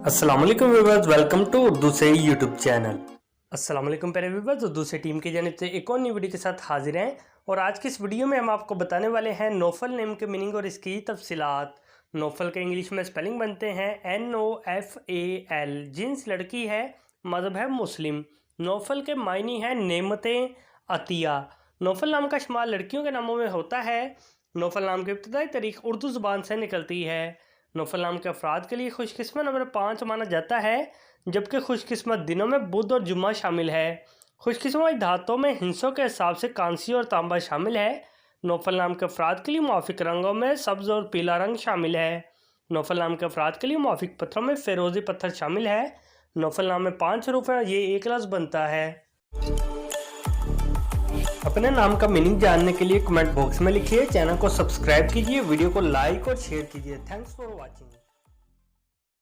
अस्सलाम वालेकुम viewers, welcome to Urdu से यूट्यूब चैनल। अस्सलाम वालेकुम प्यारे व्यूअर्स, उर्दू से टीम की जानिब से एक और नई वीडियो के साथ हाजिर हैं। और आज की इस वीडियो में हम आपको बताने वाले हैं नौफल नेम के मीनिंग और इसकी तफसीलात। नौफल के इंग्लिश में स्पेलिंग बनते हैं NOFAL। जिन्स लड़की है, मज़हब है मुस्लिम। नौफल के मायने हैं नेमतें, अतिया। नौफल नाम का शुमार लड़कियों के नामों में होता है। नौफल नाम की इब्तदाई तारीख उर्दू ज़ुबान से निकलती है। नौफल नाम के अफराद के लिए खुशकिस्मत नंबर 5 माना जाता है, जबकि खुशकिस्मत दिनों में बुध और जुम्मा शामिल है। खुशकिस्मत धातों में हिस्सों के हिसाब से कांसी और तांबा शामिल है। नौफल नाम के अफराद के लिए मुआफिक रंगों में सब्ज़ और पीला रंग शामिल है। नौफल नाम के अफराद के लिए मुआफिक पत्थरों में फ़िरोज़ी पत्थर शामिल है। नौफल नाम में 5 हरूफ हैं, ये एक लफ्ज़ बनता है। अपने नाम का मीनिंग जानने के लिए कमेंट बॉक्स में लिखिए, चैनल को सब्सक्राइब कीजिए, वीडियो को लाइक और शेयर कीजिए। Thanks for watching.